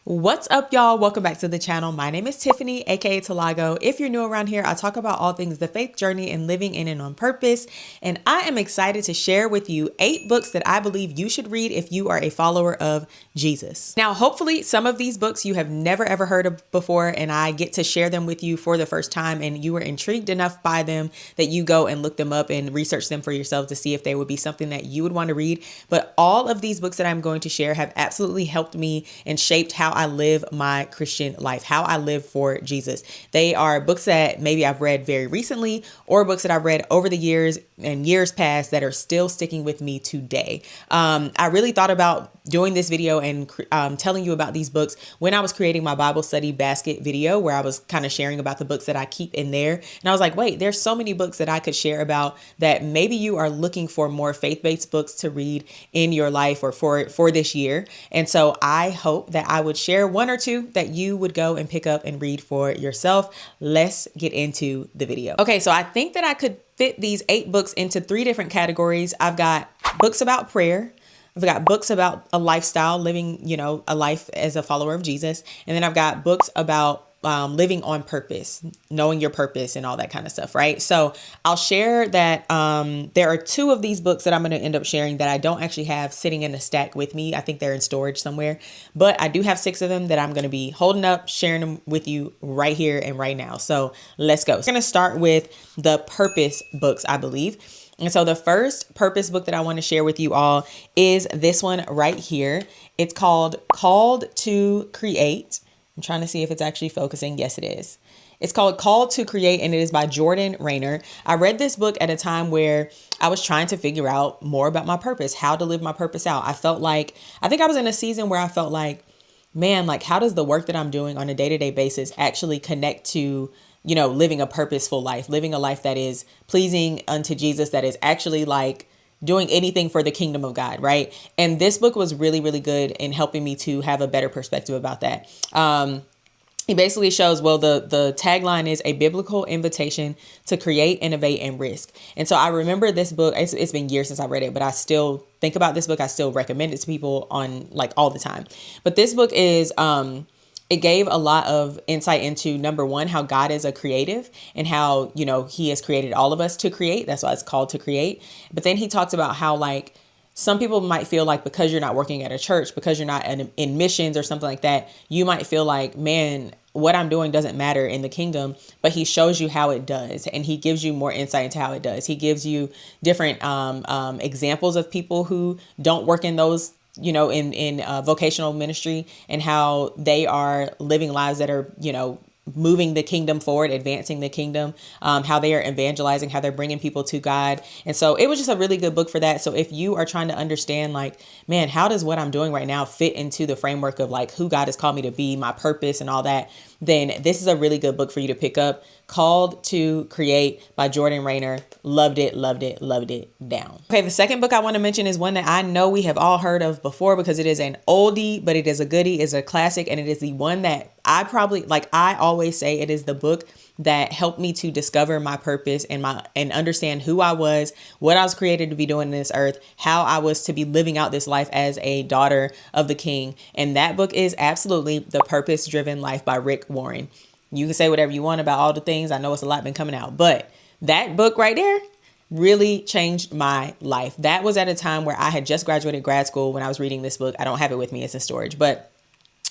What's up, y'all? Welcome back to the channel. My name is Tiffany, aka theTILAGO. If you're new around here, I talk about all things the faith journey and living in and on purpose. And I am excited to share with you 8 books that I believe you should read if you are a follower of Jesus. Now, hopefully some of these books you have never ever heard of before, and I get to share them with you for the first time, and you were intrigued enough by them that you go and look them up and research them for yourself to see if they would be something that you would want to read. But all of these books that I'm going to share have absolutely helped me and shaped how I live my Christian life, how I live for Jesus. They are books that maybe I've read very recently or books that I've read over the years and years past that are still sticking with me today. I really thought about doing this video and telling you about these books when I was creating my Bible study basket video, where I was kind of sharing about the books that I keep in there. And I was like, wait, there's so many books that I could share about that maybe you are looking for more faith-based books to read in your life or for this year. And so I hope that I would share one or two that you would go and pick up and read for yourself. Let's get into the video. Okay, so I think that I could fit these 8 books into 3 different categories. I've got books about prayer. I've got books about a lifestyle, living, a life as a follower of Jesus. And then I've got books about living on purpose, knowing your purpose and all that kind of stuff, right? So I'll share that there are 2 of these books that I'm going to end up sharing that I don't actually have sitting in a stack with me. I think they're in storage somewhere, but I do have 6 of them that I'm going to be holding up, sharing them with you right here and right now. So let's go. I'm going to start with the purpose books, I believe. And so the first purpose book that I want to share with you all is this one right here. It's called Called to Create. I'm trying to see if it's actually focusing. Yes, it is. It's called Called to Create, and it is by John Raynor. I read this book at a time where I was trying to figure out more about my purpose, how to live my purpose out. I think I was in a season where I felt like, man, like how does the work that I'm doing on a day-to-day basis actually connect to living a purposeful life, living a life that is pleasing unto Jesus, that is actually like doing anything for the kingdom of God, right? And this book was really, really good in helping me to have a better perspective about that. It basically shows, well, the tagline is a biblical invitation to create, innovate, and risk. And so I remember this book, it's been years since I read it, but I still think about this book. I still recommend it to people on like all the time. But this book is, it gave a lot of insight into, number one, how God is a creative and how, he has created all of us to create. That's why it's called to create. But then he talks about how like some people might feel like because you're not working at a church, because you're not in missions or something like that, you might feel like, man, what I'm doing doesn't matter in the kingdom. But he shows you how it does. And he gives you more insight into how it does. He gives you different examples of people who don't work in those in vocational ministry and how they are living lives that are, moving the kingdom forward, advancing the kingdom, how they are evangelizing, how they're bringing people to God. And so it was just a really good book for that. So if you are trying to understand like, man, how does what I'm doing right now fit into the framework of like who God has called me to be, my purpose and all that, then this is a really good book for you to pick up. Called to Create by John Raynor. Loved it, loved it, loved it down. Okay, the second book I want to mention is one that I know we have all heard of before because it is an oldie, but it is a goodie, it's a classic, and it is the one that I always say it is the book that helped me to discover my purpose and understand who I was, what I was created to be doing in this earth, how I was to be living out this life as a daughter of the King. And that book is absolutely The Purpose Driven Life by Rick Warren. You can say whatever you want about all the things. I know it's a lot been coming out, but that book right there really changed my life. That was at a time where I had just graduated grad school when I was reading this book. I don't have it with me. It's in storage, but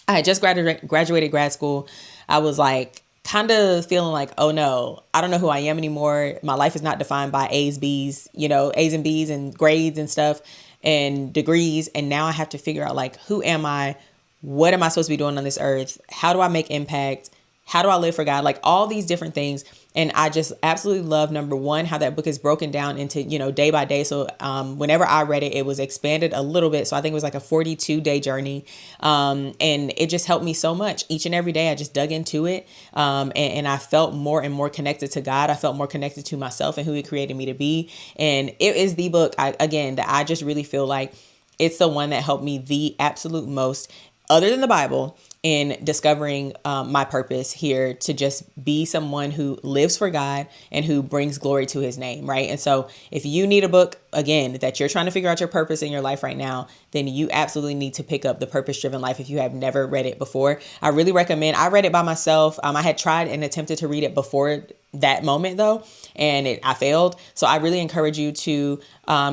I had just graduated grad school. I was like kind of feeling like, oh no, I don't know who I am anymore. My life is not defined by A's, B's, A's and B's and grades and stuff and degrees. And now I have to figure out like, who am I? What am I supposed to be doing on this earth? How do I make impact? How do I live for God? Like all these different things. And I just absolutely love, number one, how that book is broken down into, day by day. So whenever I read it, it was expanded a little bit. So I think it was like a 42-day journey. And it just helped me so much. Each and every day I just dug into it. And I felt more and more connected to God. I felt more connected to myself and who he created me to be. And it is the book, that I just really feel like it's the one that helped me the absolute most other than the Bible, in discovering my purpose here to just be someone who lives for God and who brings glory to his name, right? And so if you need a book, again, that you're trying to figure out your purpose in your life right now, then you absolutely need to pick up The Purpose Driven Life if you have never read it before. I really recommend. I read it by myself. I had tried and attempted to read it before that moment though, and I failed. So I really encourage you to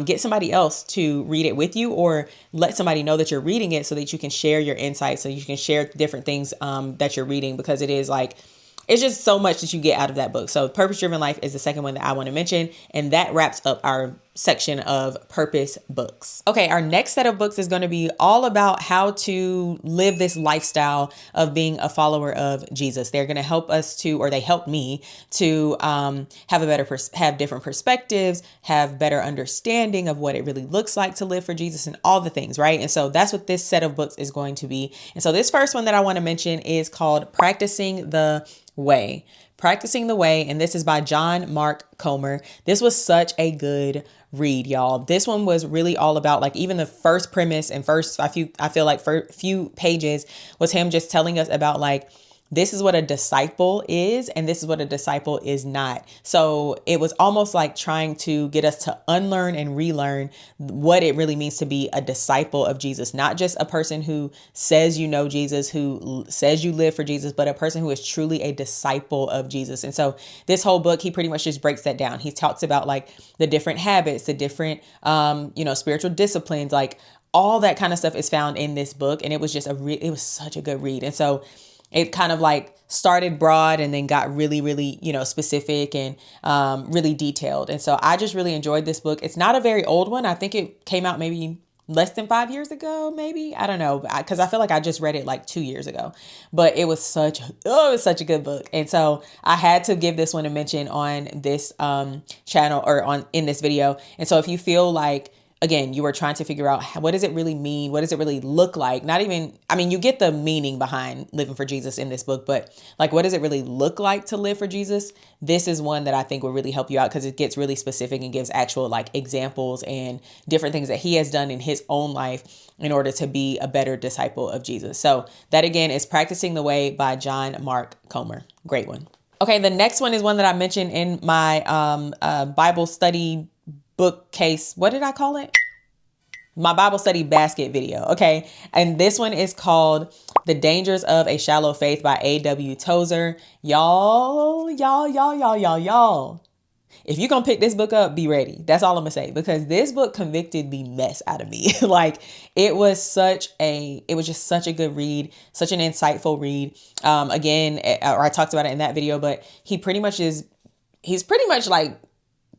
get somebody else to read it with you, or let somebody know that you're reading it so that you can share your insights, so you can share different things that you're reading, because it is like, it's just so much that you get out of that book. So Purpose Driven Life is the second one that I want to mention. And that wraps up our section of purpose books. Okay, our next set of books is going to be all about how to live this lifestyle of being a follower of Jesus. They're going to help us to, or they help me to have a better, have different perspectives, have better understanding of what it really looks like to live for Jesus and all the things, right? And so that's what this set of books is going to be. And so this first one that I want to mention is called Practicing the Way. Practicing the Way, and this is by John Mark Comer. This was such a good read, y'all. This one was really all about, like, even the first premise and first I feel like for a few pages was him just telling us about, like, this is what a disciple is, and this is what a disciple is not. So it was almost like trying to get us to unlearn and relearn what it really means to be a disciple of Jesus, not just a person who says you know Jesus, who says you live for Jesus, but a person who is truly a disciple of Jesus. And so this whole book, he pretty much just breaks that down. He talks about, like, the different habits, the different, spiritual disciplines, like all that kind of stuff is found in this book. And it was just it was such a good read. And so it kind of like started broad and then got really, really, specific and really detailed. And so I just really enjoyed this book. It's not a very old one. I think it came out maybe less than 5 years ago, maybe. I don't know, because I feel like I just read it like 2 years ago. But it was such a good book. And so I had to give this one a mention on this channel, or in this video. And so if you feel like, again, you are trying to figure out, what does it really mean? What does it really look like? You get the meaning behind living for Jesus in this book, but like, what does it really look like to live for Jesus? This is one that I think will really help you out, because it gets really specific and gives actual, like, examples and different things that he has done in his own life in order to be a better disciple of Jesus. So that, again, is Practicing the Way by John Mark Comer. Great one. Okay, the next one is one that I mentioned in my Bible study bookcase. What did I call it? My Bible study basket video. Okay. And this one is called The Dangers of a Shallow Faith by A.W. Tozer. Y'all. If you're going to pick this book up, be ready. That's all I'm going to say, because this book convicted the mess out of me. Like, it was just such a good read, such an insightful read. Again, or I talked about it in that video, but he's pretty much like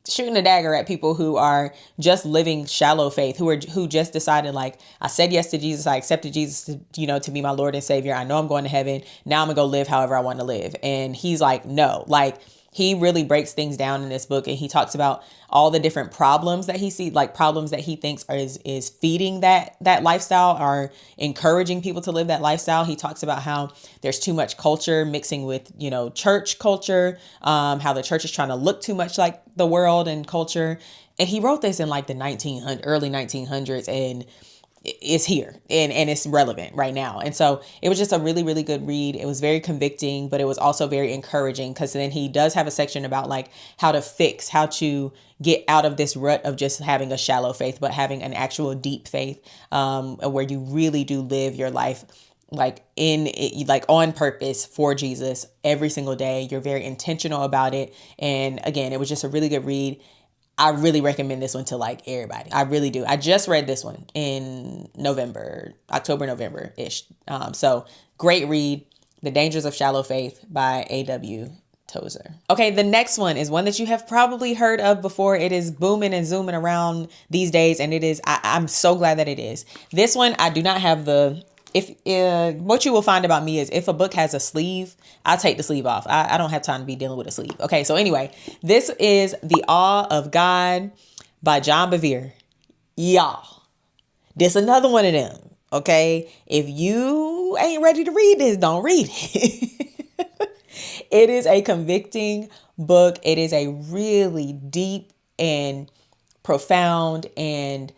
shooting a dagger at people who are just living shallow faith, who just decided, like, I said yes to Jesus, I accepted Jesus to be my Lord and Savior. I know I'm going to heaven. Now I'm gonna go live however I want to live. And he's like, no, like, he really breaks things down in this book, and he talks about all the different problems that he sees, like problems that he thinks is feeding that lifestyle, or encouraging people to live that lifestyle. He talks about how there's too much culture mixing with, church culture, how the church is trying to look too much like the world and culture. And he wrote this in like the early 1900s, and is here and it's relevant right now. And so it was just a really, really good read. It was very convicting, but it was also very encouraging, because then he does have a section about, like, how to get out of this rut of just having a shallow faith, but having an actual deep faith, where you really do live your life on purpose for Jesus every single day. You're very intentional about it. And again, it was just a really good read. I really recommend this one to, like, everybody. I really do. I just read this one in October, November-ish. So great read. The Dangers of Shallow Faith by A.W. Tozer. Okay, the next one is one that you have probably heard of before. It is booming and zooming around these days, and it is, I'm so glad that it is. This one, I do not have what you will find about me is, if a book has a sleeve, I'll take the sleeve off. I don't have time to be dealing with a sleeve. Okay, so anyway, this is The Awe of God by John Bevere. Y'all, this another one of them. Okay, if you ain't ready to read this, don't read it. It is a convicting book. It is a really deep and profound, and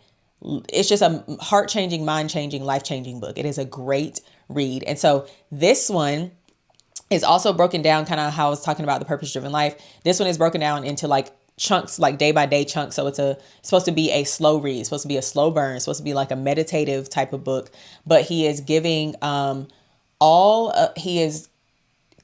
it's just a heart-changing, mind-changing, life-changing book. It is a great read. And so this one is also broken down, kind of how I was talking about the purpose driven life. This one is broken down into like chunks, like day by day chunks. So it's supposed to be a slow read, it's supposed to be a slow burn, it's supposed to be like a meditative type of book. But he is giving he is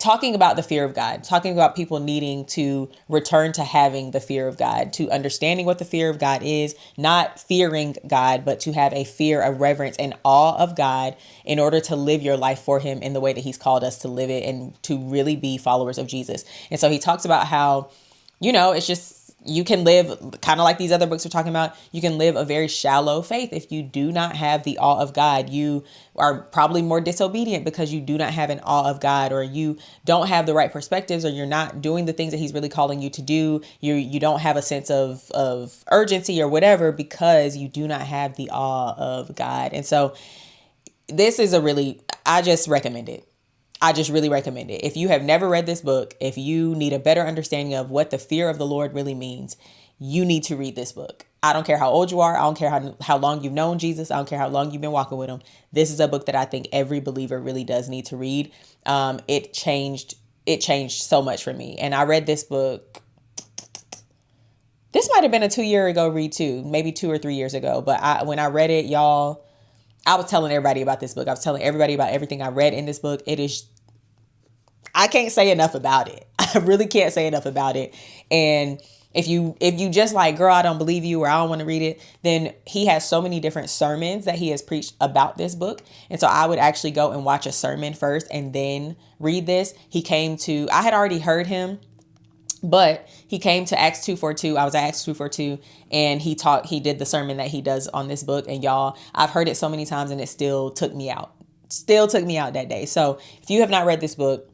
talking about the fear of God, talking about people needing to return to having the fear of God, to understanding what the fear of God is, not fearing God, but to have a fear, a reverence, and awe of God in order to live your life for him in the way that he's called us to live it and to really be followers of Jesus. And so he talks about how, it's just, you can live kind of like these other books we're talking about. You can live a very shallow faith if you do not have the awe of God. You are probably more disobedient because you do not have an awe of God, or you don't have the right perspectives, or you're not doing the things that he's really calling you to do. You don't have a sense of urgency or whatever because you do not have the awe of God. And so this is I just recommend it. I just really recommend it. If you have never read this book, if you need a better understanding of what the fear of the Lord really means, you need to read this book. I don't care how old you are. I don't care how long you've known Jesus. I don't care how long you've been walking with him. This is a book that I think every believer really does need to read. It changed so much for me. And I read this book. This might have been a 2-year ago read too, maybe 2 or 3 years ago. But when I read it, y'all, I was telling everybody about this book. I was telling everybody about everything I read in this book. I can't say enough about it. I really can't say enough about it. And if you just like, girl, I don't believe you, or I don't want to read it, then he has so many different sermons that he has preached about this book. And so I would actually go and watch a sermon first and then read this. I had already heard him, but he came to Acts 2:42. I was at Acts 2:42, and he did the sermon that he does on this book. And y'all, I've heard it so many times and it still took me out that day. So if you have not read this book,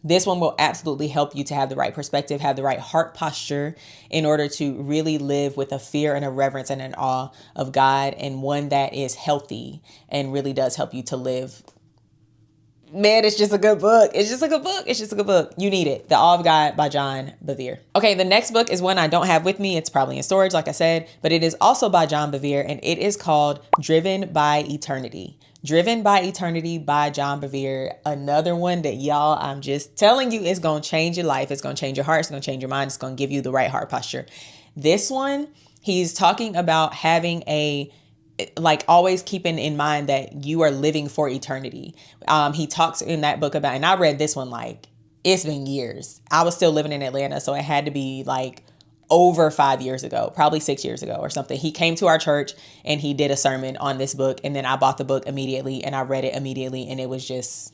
this one will absolutely help you to have the right perspective, have the right heart posture in order to really live with a fear and a reverence and an awe of God, and one that is healthy and really does help you to live. Man, it's just a good book. It's just a good book. You need it. The Awe of God by John Bevere. Okay, the next book is one I don't have with me. It's probably in storage, like I said, but it is also by John Bevere, and it is called Driven by Eternity. Driven by Eternity by John Bevere. Another one that, y'all, I'm just telling you, is going to change your life. It's going to change your heart. It's going to change your mind. It's going to give you the right heart posture. This one, he's talking about having always keeping in mind that you are living for eternity. He talks in that book about, and I read this one, it's been years. I was still living in Atlanta, so it had to be over 5 years ago, probably 6 years ago or something. He came to our church and he did a sermon on this book. And then I bought the book immediately and I read it immediately. And it was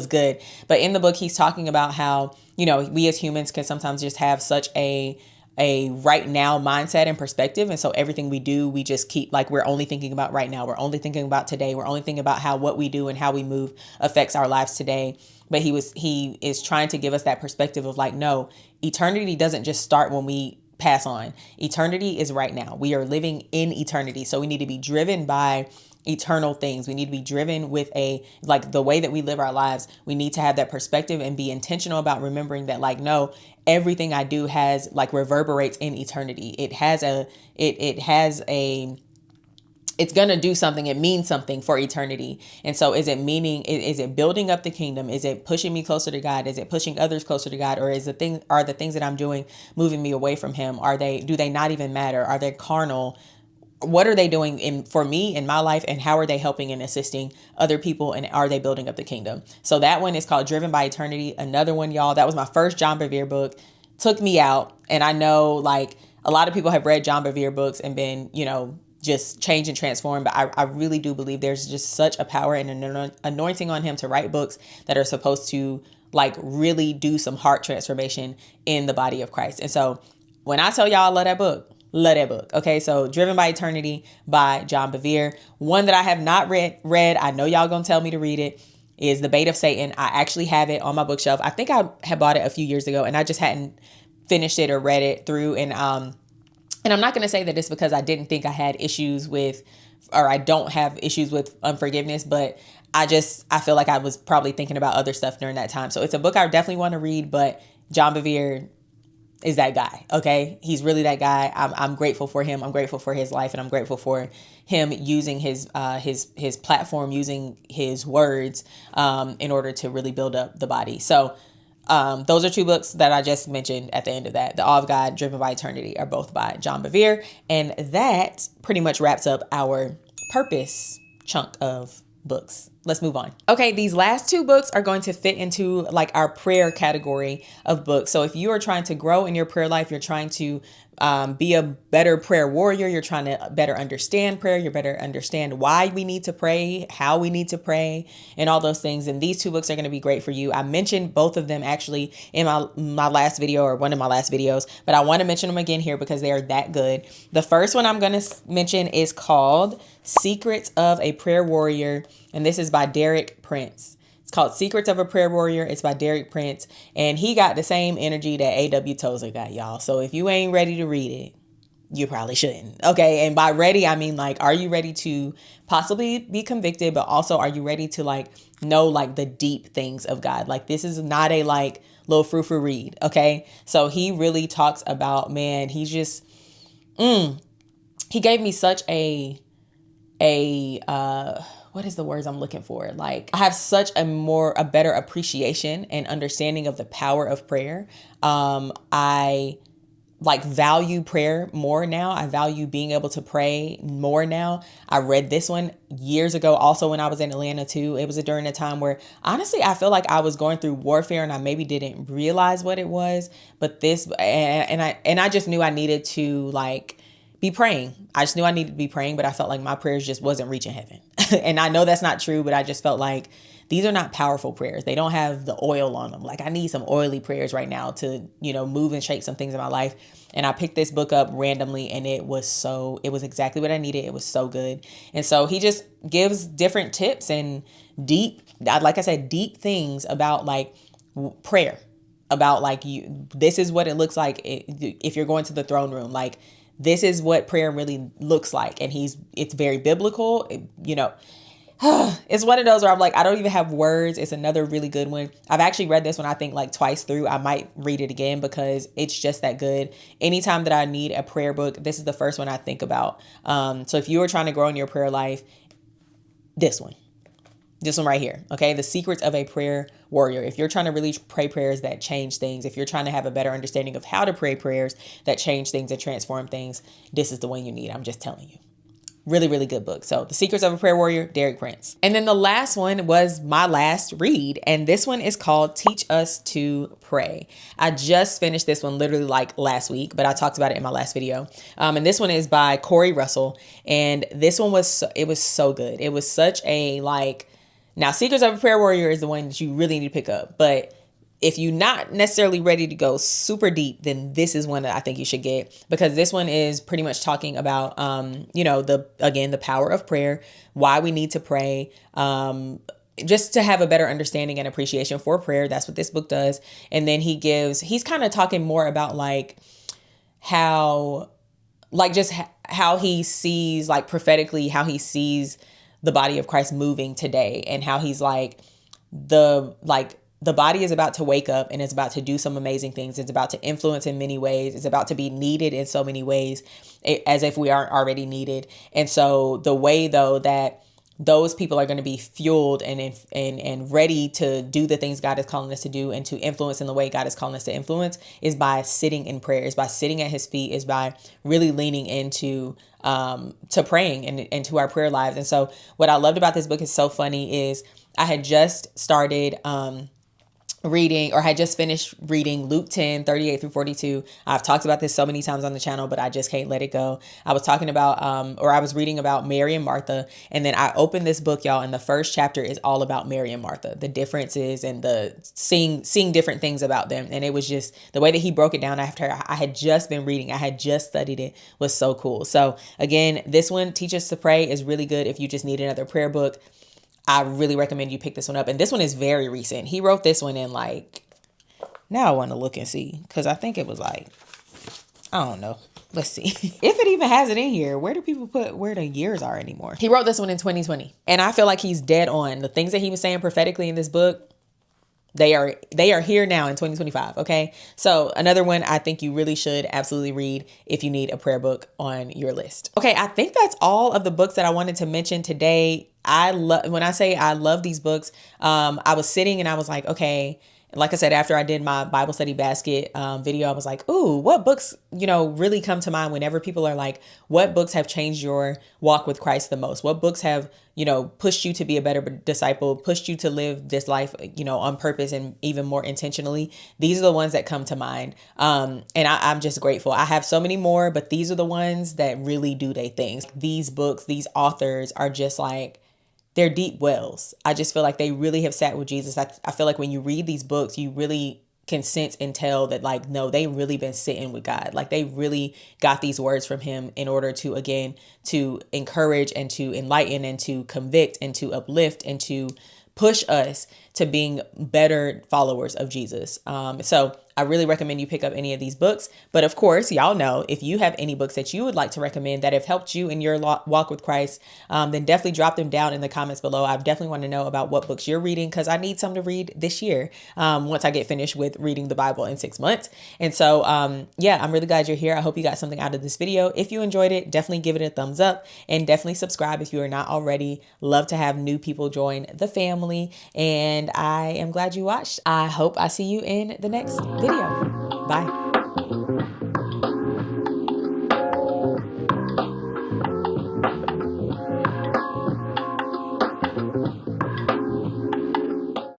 good. But in the book, he's talking about how, we as humans can sometimes just have such a right now mindset and perspective. And so everything we do, we just keep we're only thinking about right now. We're only thinking about today. We're only thinking about how what we do and how we move affects our lives today. But he is trying to give us that perspective of no, eternity doesn't just start when we pass on. Eternity is right now. We are living in eternity. So we need to be driven by eternal things. We need to be driven with the way that we live our lives. We need to have that perspective and be intentional about remembering that no, everything I do has reverberates in eternity. It's going to do something. It means something for eternity. And so is it building up the kingdom? Is it pushing me closer to God? Is it pushing others closer to God? Or are the things that I'm doing moving me away from him? Do they not even matter? Are they carnal? What are they doing for me in my life, and how are they helping and assisting other people, and are they building up the kingdom? So that one is called Driven by Eternity. Another one, y'all, that was my first John Bevere book. Took me out. And I know a lot of people have read John Bevere books and been, just change and transform. But I really do believe there's just such a power and an anointing on him to write books that are supposed to really do some heart transformation in the body of Christ. And so when I tell y'all I love that book. Okay, so Driven by Eternity by John Bevere. One that I have not read, I know y'all gonna tell me to read it, is The Bait of Satan. I actually have it on my bookshelf. I think I had bought it a few years ago and I just hadn't finished it or read it through. And I'm not going to say that it's because I didn't think I had issues with, or I don't have issues with unforgiveness, but I feel like I was probably thinking about other stuff during that time. So it's a book I definitely want to read, but John Bevere, is that guy. Okay. He's really that guy. I'm grateful for him. I'm grateful for his life, and I'm grateful for him using his platform, using his words, in order to really build up the body. So, those are two books that I just mentioned at the end of that. The Awe of God, Driven by Eternity are both by John Bevere. And that pretty much wraps up our purpose chunk of books. Let's move on. Okay, these last two books are going to fit into like our prayer category of books. So if you are trying to grow in your prayer life, you're trying to be a better prayer warrior, you're trying to better understand prayer, you better understand why we need to pray, how we need to pray, and all those things. And these two books are going to be great for you. I mentioned both of them actually in my last video, or one of my last videos, but I want to mention them again here because they are that good. The first one I'm going to mention is called Secrets of a Prayer Warrior, and this is by Derek Prince. It's called Secrets of a Prayer Warrior. It's by Derek Prince, and he got the same energy that A.W. Tozer got, y'all. So if you ain't ready to read it, you probably shouldn't. Okay. And by ready, I mean, like, are you ready to possibly be convicted, but also are you ready to like know like the deep things of God? Like, this is not a like little frou-frou read. Okay. So he really talks about, man, he's just, he gave me such what is the words I'm looking for? Like, I have such a better appreciation and understanding of the power of prayer. I like value prayer more now. I value being able to pray more now. I read this one years ago, also when I was in Atlanta too. It was during a time where honestly, I feel like I was going through warfare and I maybe didn't realize what it was, but I just knew I needed to like be praying. I just knew I needed to be praying, but I felt like my prayers just wasn't reaching heaven. And I know that's not true, but I just felt like these are not powerful prayers. They don't have the oil on them. Like, I need some oily prayers right now to, move and shake some things in my life. And I picked this book up randomly, and it was exactly what I needed. It was so good. And so he just gives different tips and deep things about like prayer, about like this is what it looks like if you're going to the throne room. Like, this is what prayer really looks like. And it's very biblical. It's one of those where I'm like, I don't even have words. It's another really good one. I've actually read this one, I think like twice through. I might read it again because it's just that good. Anytime that I need a prayer book, this is the first one I think about. So if you are trying to grow in your prayer life, this one right here. Okay. The Secrets of a Prayer Warrior. If you're trying to really pray prayers that change things, if you're trying to have a better understanding of how to pray prayers that change things and transform things, this is the one you need. I'm just telling you. Really, really good book. So The Secrets of a Prayer Warrior, Derek Prince. And then the last one was my last read. And this one is called Teach Us to Pray. I just finished this one literally like last week, but I talked about it in my last video. And this one is by Corey Russell. And this one was so good. It was such a now Secrets of a Prayer Warrior is the one that you really need to pick up. But if you're not necessarily ready to go super deep, then this is one that I think you should get, because this one is pretty much talking about, the power of prayer, why we need to pray, just to have a better understanding and appreciation for prayer. That's what this book does. And then he's kind of talking more about like how he sees, like prophetically, how he sees the body of Christ moving today, and how he's like, the body is about to wake up and it's about to do some amazing things. It's about to influence in many ways. It's about to be needed in so many ways, as if we aren't already needed. And so the way though that those people are going to be fueled and ready to do the things God is calling us to do and to influence in the way God is calling us to influence is by sitting in prayer, is by sitting at his feet, is by really leaning into to praying and to our prayer lives. And so what I loved about this book is so funny is I had just started finished reading Luke 10, 38 through 42. I've talked about this so many times on the channel, but I just can't let it go. I was talking about, I was reading about Mary and Martha. And then I opened this book, y'all, and the first chapter is all about Mary and Martha, the differences and the seeing different things about them. And it was just the way that he broke it down after I had just been reading, I had just studied it, was so cool. So again, this one, Teach Us to Pray, is really good if you just need another prayer book. I really recommend you pick this one up. And this one is very recent. He wrote this one in now I want to look and see, because I think it was I don't know. Let's see if it even has it in here. Where do people put where the years are anymore? He wrote this one in 2020. And I feel like he's dead on. The things that he was saying prophetically in this book, They are here now in 2025. Okay. So another one I think you really should absolutely read if you need a prayer book on your list. Okay. I think that's all of the books that I wanted to mention today. When I say I love these books, I was sitting and I was like, okay, like I said, after I did my Bible study basket video, I was like, ooh, what books, really come to mind whenever people are like, what books have changed your walk with Christ the most? What books have, pushed you to be a better disciple, pushed you to live this life, on purpose and even more intentionally? These are the ones that come to mind. And I'm just grateful. I have so many more, but these are the ones that really do their things. These books, these authors are just like, they're deep wells. I just feel like they really have sat with Jesus. I feel like when you read these books, you really can sense and tell that like, no, they really been sitting with God. Like they really got these words from him in order to, again, to encourage and to enlighten and to convict and to uplift and to push us to being better followers of Jesus. So I really recommend you pick up any of these books. But of course, y'all know, if you have any books that you would like to recommend that have helped you in your walk with Christ, then definitely drop them down in the comments below. I definitely want to know about what books you're reading, because I need some to read this year once I get finished with reading the Bible in 6 months. And so, yeah, I'm really glad you're here. I hope you got something out of this video. If you enjoyed it, definitely give it a thumbs up and definitely subscribe if you are not already. Love to have new people join the family. And I am glad you watched. I hope I see you in the next video. Bye.